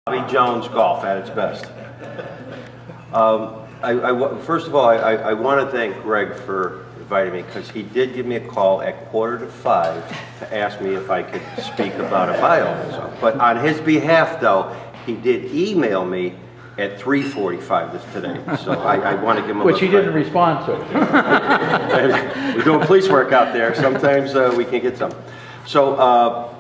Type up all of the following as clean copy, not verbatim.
Bobby Jones golf at its best. First of all, I want to thank Greg for inviting me, because he did give me a call at 4:45 to ask me if I could speak about a bio. But on his behalf, though, he did email me at 3:45 today. So I want to give him a which he didn't respond to. We're doing police work out there. Sometimes we can get some. So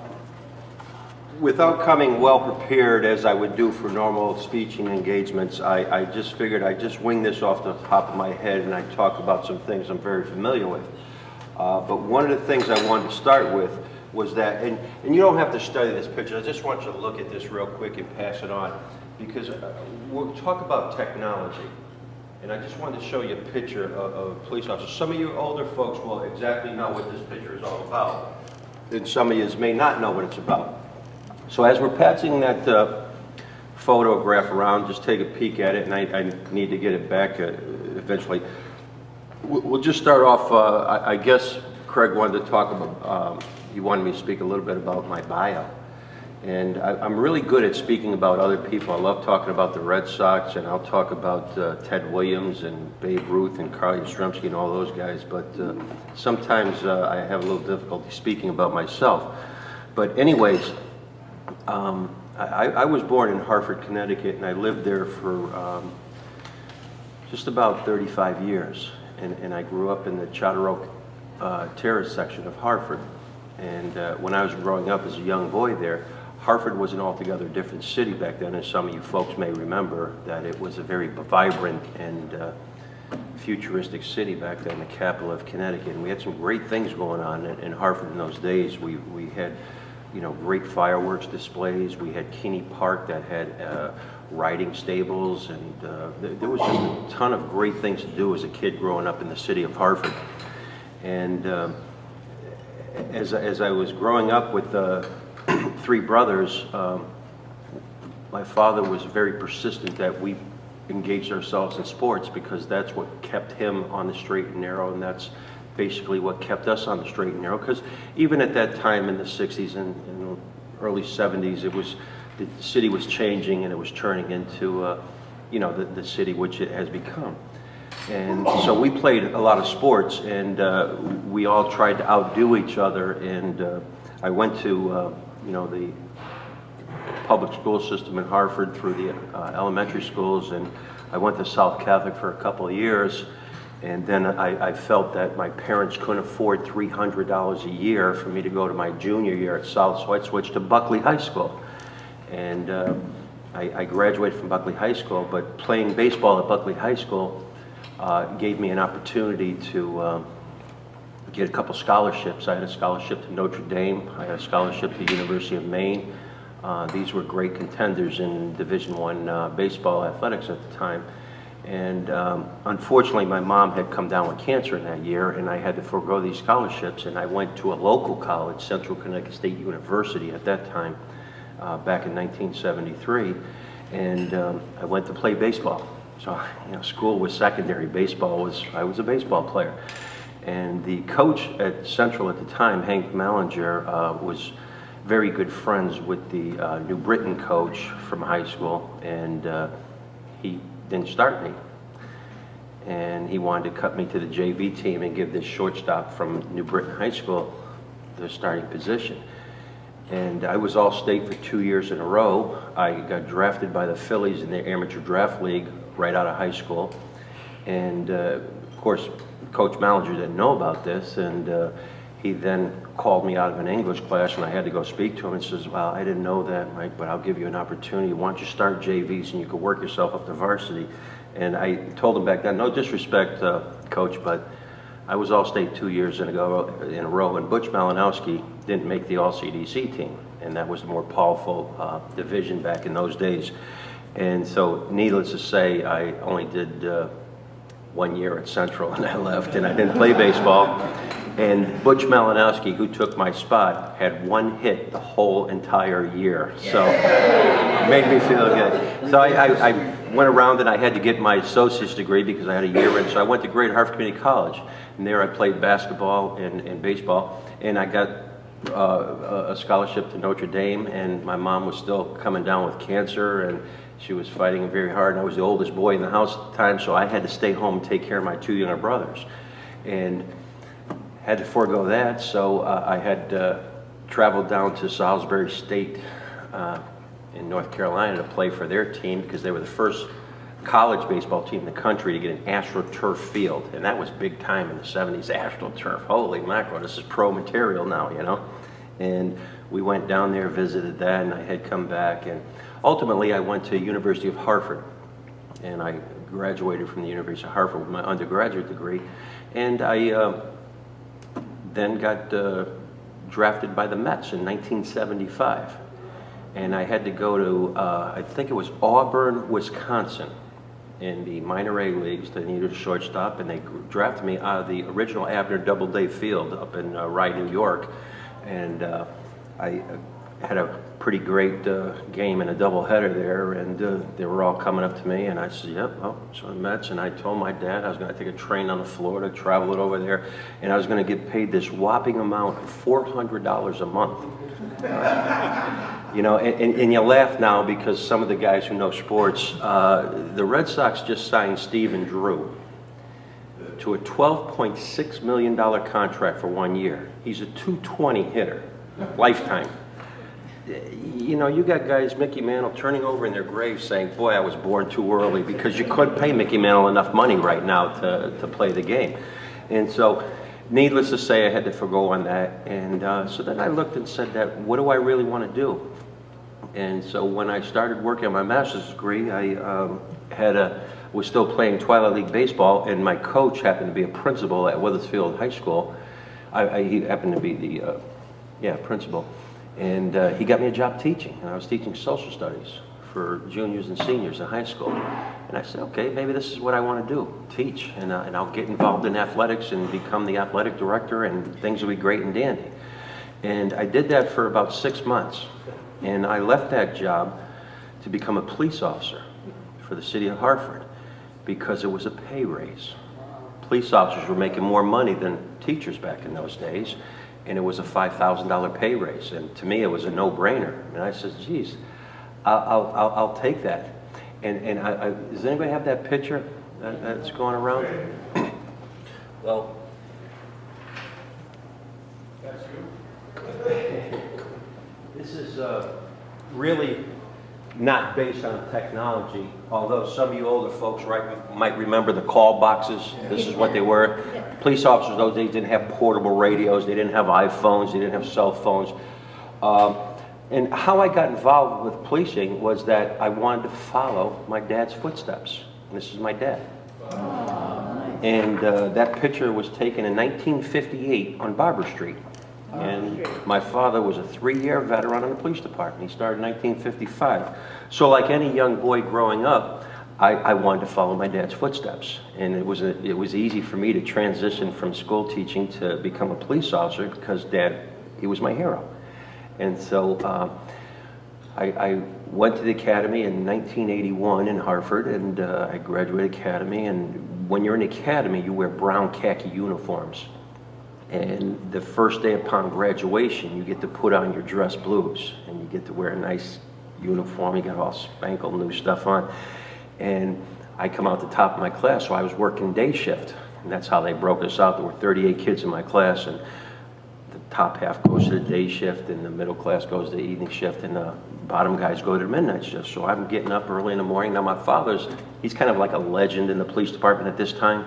without coming well prepared as I would do for normal speaking engagements, I just figured I'd just wing this off the top of my head and I'd talk about some things I'm very familiar with. But one of the things I wanted to start with was that, and you don't have to study this picture, I just want you to look at this real quick and pass it on, because we'll talk about technology. And I just wanted to show you a picture of a police officer. Some of you older folks will exactly know what this picture is all about, and some of you may not know what it's about. So as we're passing that photograph around, just take a peek at it, and I need to get it back eventually. We'll just start off, I guess Craig wanted to talk about, he wanted me to speak a little bit about my bio. And I'm really good at speaking about other people. I love talking about the Red Sox, and I'll talk about Ted Williams and Babe Ruth and Carl Yastrzemski and all those guys, but sometimes I have a little difficulty speaking about myself. But anyways, I was born in Hartford, Connecticut, and I lived there for just about 35 years. And I grew up in the Charter Oak Terrace section of Hartford. And when I was growing up as a young boy there, Hartford was an altogether different city back then, as some of you folks may remember, that it was a very vibrant and futuristic city back then, the capital of Connecticut. And we had some great things going on in Hartford in those days. We had, you know, great fireworks displays. We had Kinney Park that had riding stables, and there was just a ton of great things to do as a kid growing up in the city of Hartford. And as I was growing up with three brothers, my father was very persistent that we engaged ourselves in sports, because that's what kept him on the straight and narrow, and that's basically what kept us on the straight and narrow. Because even at that time in the 60s and early 70s, the city was changing, and it was turning into you know, the city which it has become. And so we played a lot of sports, and we all tried to outdo each other. And I went to you know, the public school system in Hartford through the elementary schools, and I went to South Catholic for a couple of years. And then I felt that my parents couldn't afford $300 a year for me to go to my junior year at South, so I switched to Buckley High School. And I graduated from Buckley High School, but playing baseball at Buckley High School gave me an opportunity to get a couple scholarships. I had a scholarship to Notre Dame, I had a scholarship to the University of Maine. These were great contenders in Division I baseball athletics at the time. And unfortunately, my mom had come down with cancer in that year, and I had to forego these scholarships, and I went to a local college, Central Connecticut State University at that time, back in 1973, and I went to play baseball. So, you know, school was secondary, I was a baseball player. And the coach at Central at the time, Hank Mallinger, was very good friends with the New Britain coach from high school, and he didn't start me, and he wanted to cut me to the JV team and give this shortstop from New Britain High School the starting position. And I was All-State for 2 years in a row. I got drafted by the Phillies in the Amateur Draft League right out of high school, and of course Coach Mallinger didn't know about this, and he then called me out of an English class, and I had to go speak to him, and says, well, I didn't know that, Mike, but I'll give you an opportunity. Why don't you start JVs and you can work yourself up to varsity? And I told him back then, no disrespect, Coach, but I was All-State 2 years in a row, and Butch Malinowski didn't make the All-CDC team, and that was the more powerful division back in those days. And so, needless to say, I only did 1 year at Central, and I left, and I didn't play baseball. And Butch Malinowski, who took my spot, had one hit the whole entire year. So it made me feel good. So I went around, and I had to get my associate's degree because I had a year in. So I went to Great Hartford Community College, and there I played basketball and baseball. And I got a scholarship to Notre Dame, and my mom was still coming down with cancer, and she was fighting very hard. And I was the oldest boy in the house at the time, so I had to stay home and take care of my 2 younger brothers, and had to forego that. So I had traveled down to Salisbury State in North Carolina to play for their team, because they were the first college baseball team in the country to get an AstroTurf field, and that was big time in the 70s. AstroTurf, holy mackerel, this is pro material now, you know. And we went down there, visited that, and I had come back, and ultimately I went to University of Hartford, and I graduated from the University of Hartford with my undergraduate degree, and I then got drafted by the Mets in 1975, and I had to go to I think it was Auburn, Wisconsin, in the minor A leagues. They needed a shortstop, and they drafted me out of the original Abner Doubleday Field up in Rye, New York. And I had a pretty great game in a doubleheader there, and they were all coming up to me, and I said, yep, well, so the Mets. And I told my dad I was going to take a train down to Florida, travel it over there, and I was going to get paid this whopping amount of $400 a month. You know, and you laugh now because some of the guys who know sports, the Red Sox just signed Stephen Drew to a $12.6 million contract for 1 year. He's a .220 hitter, lifetime. You know, you got guys, Mickey Mantle, turning over in their graves saying, boy, I was born too early, because you couldn't pay Mickey Mantle enough money right now to play the game. And so, needless to say, I had to forgo on that. And so then I looked and said that, what do I really want to do? And so when I started working on my master's degree, I was still playing Twilight League baseball, and my coach happened to be a principal at Wethersfield High School. He happened to be the principal, and he got me a job teaching, and I was teaching social studies for juniors and seniors in high school. And I said, okay, maybe this is what I want to do, teach, and I'll get involved in athletics and become the athletic director, and things will be great and dandy. And I did that for about 6 months, and I left that job to become a police officer for the city of Hartford, because it was a pay raise. Police officers were making more money than teachers back in those days, and it was a $5,000 pay raise, and to me it was a no-brainer. And I said, geez, I'll take that. And does anybody have that picture that's going around? Well, that's you. This is really not based on technology, although some of you older folks might remember the call boxes. This is what they were. Police officers those days didn't have portable radios, they didn't have iPhones, they didn't have cell phones. And how I got involved with policing was that I wanted to follow my dad's footsteps. And this is my dad. And that picture was taken in 1958 on Barber Street. And my father was a 3-year veteran in the police department. He started in 1955. So like any young boy growing up, I wanted to follow my dad's footsteps. And it was easy for me to transition from school teaching to become a police officer, because Dad, he was my hero. And so I went to the academy in 1981 in Hartford, and I graduated academy. And when you're in the academy, you wear brown khaki uniforms. And the first day upon graduation, you get to put on your dress blues, and you get to wear a nice uniform. You got all spankled new stuff on. And I come out the top of my class, so I was working day shift. And that's how they broke us out. There were 38 kids in my class, and the top half goes to the day shift, and the middle class goes to the evening shift, and the bottom guys go to the midnight shift. So I'm getting up early in the morning. Now my father's, he's kind of like a legend in the police department at this time.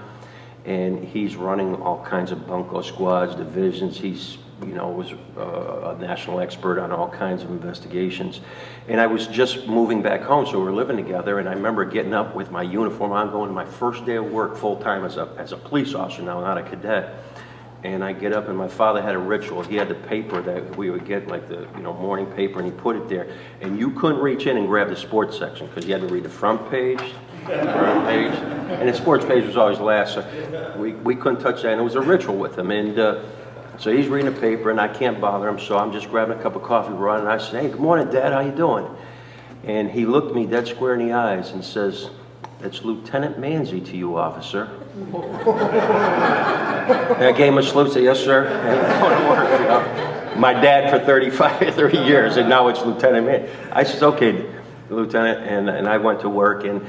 And he's running all kinds of bunco squads, divisions. He's, you know, was a national expert on all kinds of investigations. And I was just moving back home, so we were living together. And I remember getting up with my uniform on, going to my first day of work full time as a police officer now, not a cadet. And I get up, and my father had a ritual. He had the paper that we would get, like the morning paper, and he put it there. And you couldn't reach in and grab the sports section, because you had to read the front page, page, and the sports page was always last, so we couldn't touch that, and it was a ritual with him. And so he's reading the paper, and I can't bother him, so I'm just grabbing a cup of coffee, running, and I said, hey, good morning, Dad, how you doing? And he looked me dead square in the eyes and says, it's Lieutenant Manzi to you, officer. And I gave him a salute, said, yes, sir. And going to work, you know. my dad for 30 years, and now it's Lieutenant May. I said, okay, Lieutenant, and I went to work, and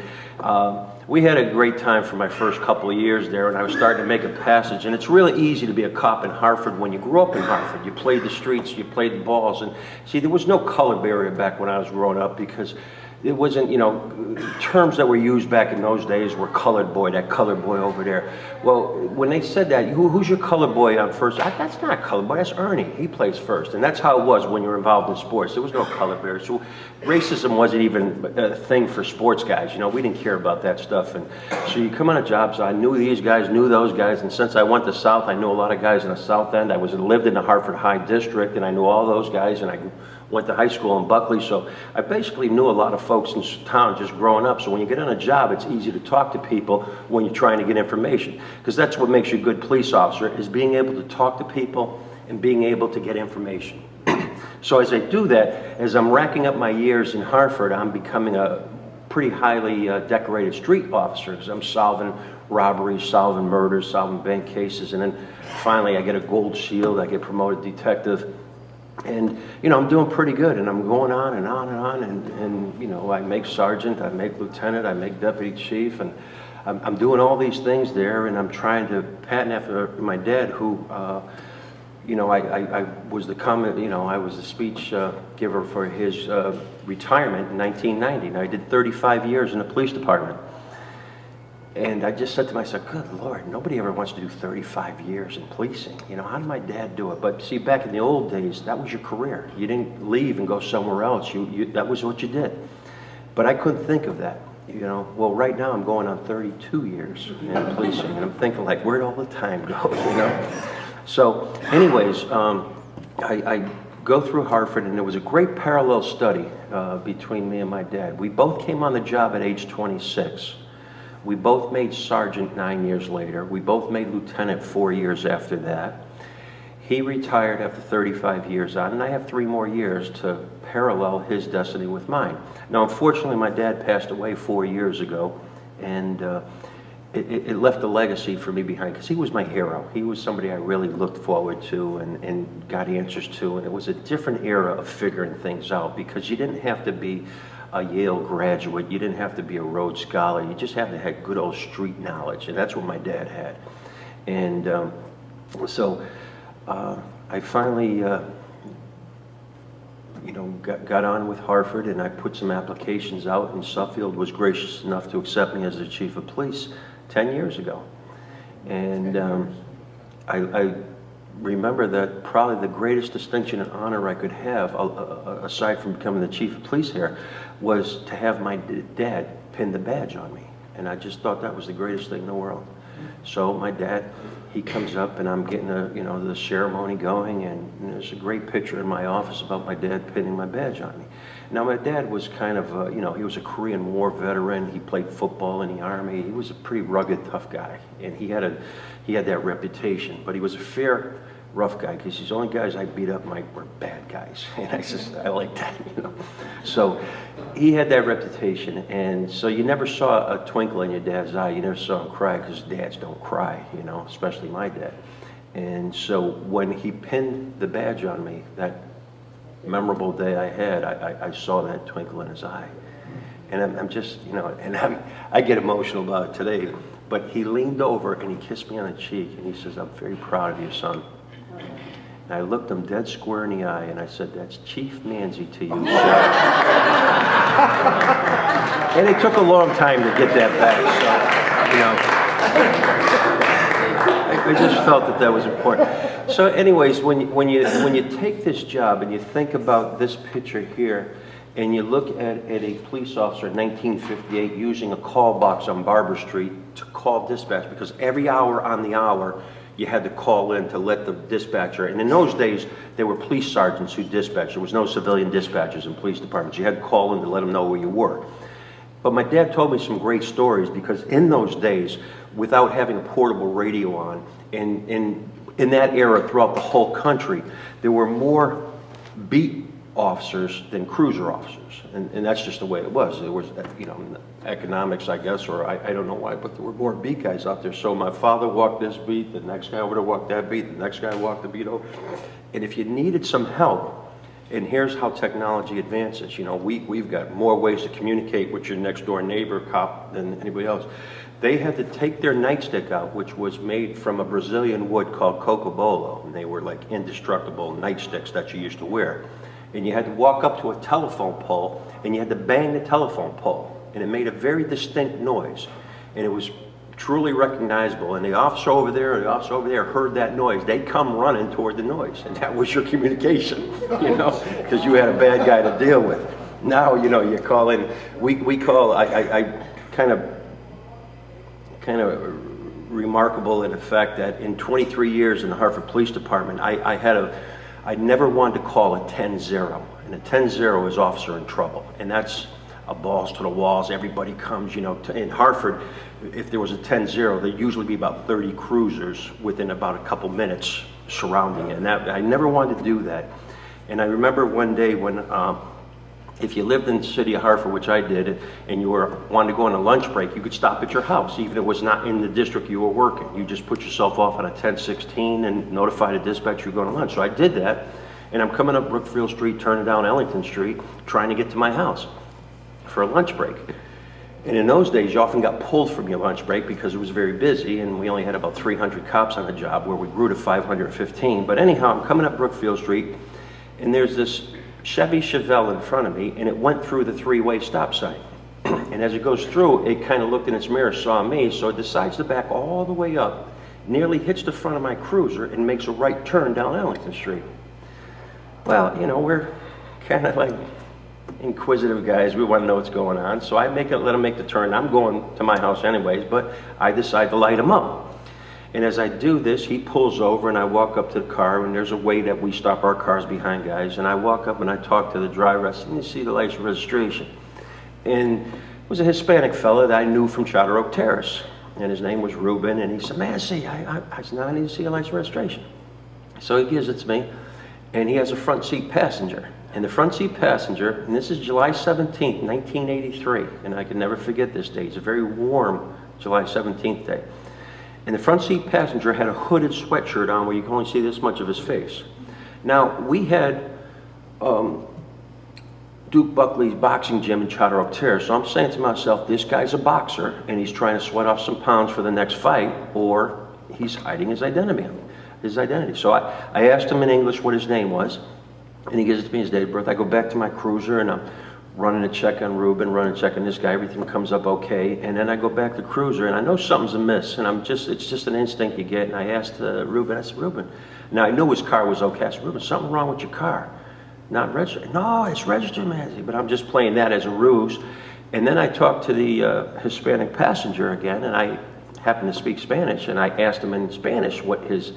we had a great time for my first couple of years there, and I was starting to make a passage. And it's really easy to be a cop in Hartford when you grew up in Hartford. You played the streets, you played the balls, and see, there was no color barrier back when I was growing up, because it wasn't, you know, terms that were used back in those days were colored boy, that colored boy over there. Well, when they said that, who's your colored boy on first? That's not colored boy, that's Ernie. He plays first. And that's how it was when you were involved in sports. There was no color barrier. So racism wasn't even a thing for sports guys. You know, we didn't care about that stuff. And so you come on a job, so I knew these guys, knew those guys. And since I went to South, I knew a lot of guys in the South End. I lived in the Hartford High District, and I knew all those guys, and I went to high school in Buckley, so I basically knew a lot of folks in town just growing up. So when you get on a job, it's easy to talk to people when you're trying to get information, because that's what makes you a good police officer, is being able to talk to people and being able to get information. So as I do that, as I'm racking up my years in Hartford, I'm becoming a pretty highly decorated street officer, because I'm solving robberies, solving murders, solving bank cases, and then finally I get a gold shield, I get promoted detective. And, you know, I'm doing pretty good, and I'm going on and on and on, and you know, I make sergeant, I make lieutenant, I make deputy chief, and I'm doing all these things there, and I'm trying to pattern after my dad, who, you know, I was the comment, you know, I was the speech giver for his retirement in 1990, and I did 35 years in the police department. And I just said to myself, good Lord, nobody ever wants to do 35 years in policing. You know, how did my dad do it? But see, back in the old days, that was your career. You didn't leave and go somewhere else. That was what you did. But I couldn't think of that. You know, well, right now I'm going on 32 years in policing, and I'm thinking, like, where'd all the time go, you know? So anyways, I go through Hartford, and there was a great parallel study between me and my dad. We both came on the job at age 26. We both made sergeant 9 years later. We both made lieutenant 4 years after that. He retired after 35 years on, and I have 3 more years to parallel his destiny with mine. Now, unfortunately, my dad passed away 4 years ago, and it left a legacy for me behind, because he was my hero. He was somebody I really looked forward to and got answers to, and it was a different era of figuring things out, because you didn't have to be a Yale graduate, you didn't have to be a Rhodes Scholar, you just had to have good old street knowledge, and that's what my dad had. And so I finally you know, got on with Hartford, and I put some applications out, and Suffield was gracious enough to accept me as the chief of police 10 years ago. And I remember that probably the greatest distinction and honor I could have, aside from becoming the chief of police here, was to have my dad pin the badge on me. And I just thought that was the greatest thing in the world. So my dad, he comes up, and I'm getting the ceremony going, and there's a great picture in my office about my dad pinning my badge on me. Now, my dad was kind of, you know, he was a Korean War veteran. He played football in the Army. He was a pretty rugged, tough guy, and he had that reputation. But he was a fair, rough guy, because these only guys I beat up were bad guys, and I like that, you know. So he had that reputation, and so you never saw a twinkle in your dad's eye. You never saw him cry, because dads don't cry, you know, especially my dad. And so when he pinned the badge on me, that memorable day I had, I saw that twinkle in his eye. And I'm just, you know, and I get emotional about it today, but he leaned over and he kissed me on the cheek, and he says, "I'm very proud of you, son." And I looked him dead square in the eye, and I said, "That's Chief Manzi to you, sir." And it took a long time to get that back, so, you know, I just felt that was important. So anyways, when you take this job and you think about this picture here, and you look at a police officer in 1958 using a call box on Barber Street to call dispatch, because every hour on the hour, you had to call in to let the dispatcher, and in those days, there were police sergeants who dispatched. There was no civilian dispatchers in police departments. You had to call in to let them know where you were. But my dad told me some great stories, because in those days, without having a portable radio on, and in that era throughout the whole country, there were more beat officers than cruiser officers, and that's just the way it was. There was, you know, economics, I guess, or I don't know why, but there were more beat guys out there. So my father walked this beat, the next guy over there walked that beat, the next guy walked the beat over, And if you needed some help, and here's how technology advances. You know, we've got more ways to communicate with your next door neighbor cop than anybody else. They had to take their nightstick out, which was made from a Brazilian wood called cocobolo, and they were like indestructible nightsticks that you used to wear. And you had to walk up to a telephone pole, and you had to bang the telephone pole, and it made a very distinct noise, and it was truly recognizable. And the officer over there, heard that noise. They'd come running toward the noise, and that was your communication, you know, because you had a bad guy to deal with. Now, you know, you call in. We call. I kind of remarkable in the fact that in 23 years in the Hartford Police Department, I never wanted to call a 10-0, and a 10-0 is officer in trouble, and that's a balls to the walls. Everybody comes, you know. In Hartford, if there was a 10-0, there'd usually be about 30 cruisers within about a couple minutes surrounding it, and I never wanted to do that. And I remember one day when, if you lived in the city of Hartford, which I did, and you wanted to go on a lunch break, you could stop at your house, even if it was not in the district you were working. You just put yourself off on a 1016 and notify the dispatcher you're going to lunch. So I did that, and I'm coming up Brookfield Street, turning down Ellington Street, trying to get to my house for a lunch break. And in those days, you often got pulled from your lunch break because it was very busy, and we only had about 300 cops on the job, where we grew to 515. But anyhow, I'm coming up Brookfield Street, and there's this Chevy Chevelle in front of me, and it went through the three-way stop sign. And as it goes through, it kind of looked in its mirror, saw me, so it decides to back all the way up, nearly hits the front of my cruiser, and makes a right turn down Ellington Street. Well, you know, we're kind of like inquisitive guys. We want to know what's going on. So I let him make the turn. I'm going to my house anyways, but I decide to light him up. And as I do this, he pulls over, and I walk up to the car, and there's a way that we stop our cars behind guys. And I walk up and I talk to the driver. I said, "You see the license registration?" And it was a Hispanic fella that I knew from Charter Oak Terrace, and his name was Ruben. And he said, "Man, see, I said, no, I need to see a license registration." So he gives it to me, and he has a front seat passenger. And the front seat passenger, and this is July 17th, 1983, and I can never forget this day. It's a very warm July 17th day. And the front seat passenger had a hooded sweatshirt on where you can only see this much of his face. Now, we had Duke Buckley's boxing gym in Charter Oak Terrace, so I'm saying to myself, this guy's a boxer, and he's trying to sweat off some pounds for the next fight, or he's hiding his identity. So I asked him in English what his name was, and he gives it to me, his date of birth. I go back to my cruiser, and I'm running a check on Ruben, running a check on this guy. Everything comes up okay. And then I go back to cruiser, and I know something's amiss, and it's just an instinct you get. And I asked Ruben, I said, "Ruben," now I knew his car was okay. I said, "Ruben, something wrong with your car? Not registered?" "No, it's registered, Manzi." But I'm just playing that as a ruse. And then I talked to the Hispanic passenger again, and I happened to speak Spanish, and I asked him in Spanish what his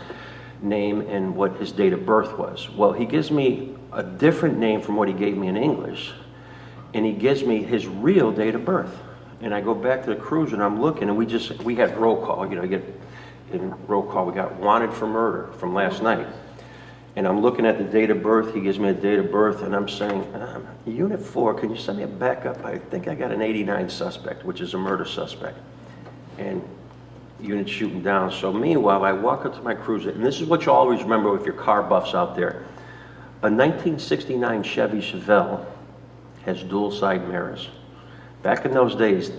name and what his date of birth was. Well, he gives me a different name from what he gave me in English, and he gives me his real date of birth. And I go back to the cruiser, and I'm looking, and we had roll call. You know, in roll call, we got wanted for murder from last night. And I'm looking at the date of birth. He gives me a date of birth, and I'm saying, "Unit 4, can you send me a backup? I think I got an 89 suspect, which is a murder suspect." And unit shooting down. So meanwhile, I walk up to my cruiser, and this is what you always remember with your car buffs out there. A 1969 Chevy Chevelle has dual side mirrors. Back in those days,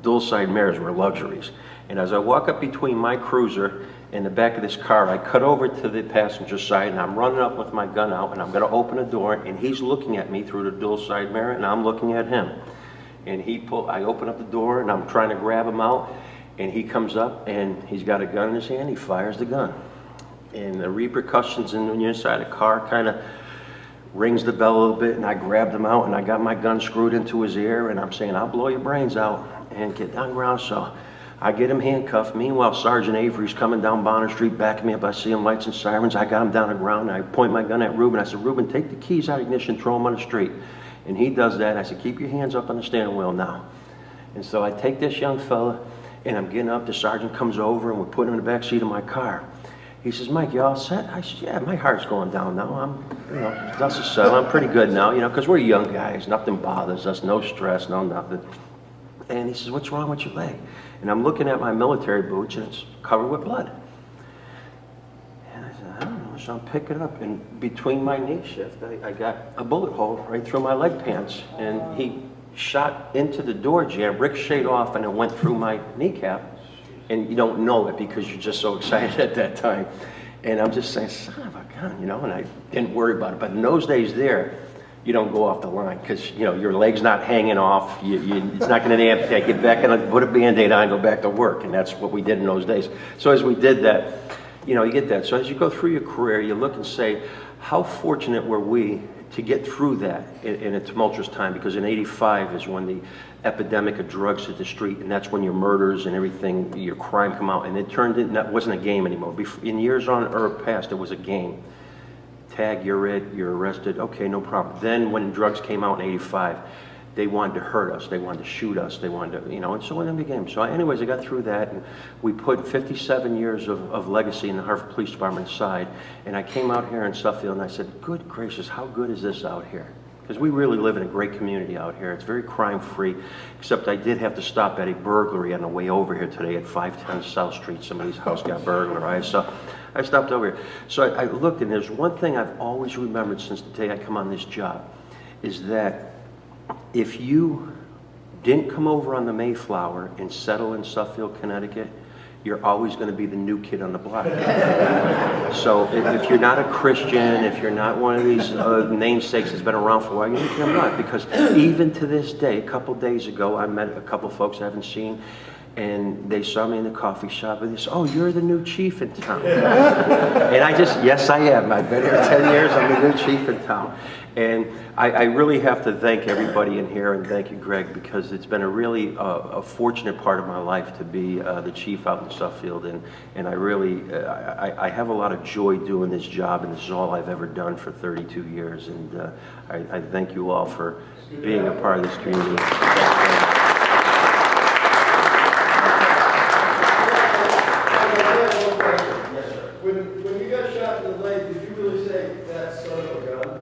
dual side mirrors were luxuries. And as I walk up between my cruiser and the back of this car, I cut over to the passenger side, and I'm running up with my gun out, and I'm going to open a door, and he's looking at me through the dual side mirror, and I'm looking at him. And I open up the door, and I'm trying to grab him out, and he comes up, and he's got a gun in his hand. He fires the gun, and the repercussions when you're inside the car kind of rings the bell a little bit. And I grabbed him out, and I got my gun screwed into his ear, and I'm saying, "I'll blow your brains out," and get down ground. So I get him handcuffed. Meanwhile, Sergeant Avery's coming down Bonner Street, backing me up. I see him, lights and sirens. I got him down the ground, and I point my gun at Ruben. I said, "Ruben, take the keys out of the ignition, throw them on the street." And he does that. I said, "Keep your hands up on the steering wheel now." And so I take this young fella, and I'm getting up. The sergeant comes over, and we're putting him in the back seat of my car. He says, "Mike, you all set?" I said, "Yeah, my heart's going down now. Dust is settled. I'm pretty good now, because we're young guys. Nothing bothers us. No stress, no nothing." And he says, "What's wrong with your leg?" And I'm looking at my military boots, and it's covered with blood. And I said, "I don't know what's So I'm picking up, and between my knee shift, I got a bullet hole right through my leg pants, and he shot into the door jamb, ricocheted off, and it went through my kneecap. And you don't know it because you're just so excited at that time. And I'm just saying, son of a gun, you know, and I didn't worry about it. But in those days there, you don't go off the line because, you know, your leg's not hanging off. It's not going to amputate. Get back and put a Band-Aid on and go back to work. And that's what we did in those days. So as we did that, you know, you get that. So as you go through your career, you look and say, how fortunate were we to get through that in a tumultuous time? Because in '85 is when the epidemic of drugs hit the street, and that's when your murders and everything, your crime come out, and it turned into, that wasn't a game anymore. In years on or past, it was a game. Tag, you're it, you're arrested, okay, no problem. Then when drugs came out in '85, they wanted to hurt us, they wanted to shoot us, they wanted to, you know, and so it became. So anyways, I got through that, and we put 57 years of legacy in the Hartford Police Department aside, and I came out here in Suffield and I said, good gracious, how good is this out here? Because we really live in a great community out here. It's very crime-free, except I did have to stop at a burglary on the way over here today at 510 South Street. Somebody's house got burglarized, so I stopped over here. So I looked, and there's one thing I've always remembered since the day I come on this job, is that if you didn't come over on the Mayflower and settle in Suffield, Connecticut, you're always going to be the new kid on the block. So if you're not a Christian, if you're not one of these namesakes that's been around for a while, you're not. Because even to this day, a couple days ago, I met a couple folks I haven't seen, and they saw me in the coffee shop, and they said, oh, you're the new chief in town. And I just, yes, I am. I've been here 10 years, I'm the new chief in town. And I really have to thank everybody in here, and thank you, Greg, because it's been a really a fortunate part of my life to be the chief out in Suffield, and I really, I have a lot of joy doing this job, and this is all I've ever done for 32 years, and I thank you all for being a part of this community. When you got shot in the leg, did you really say,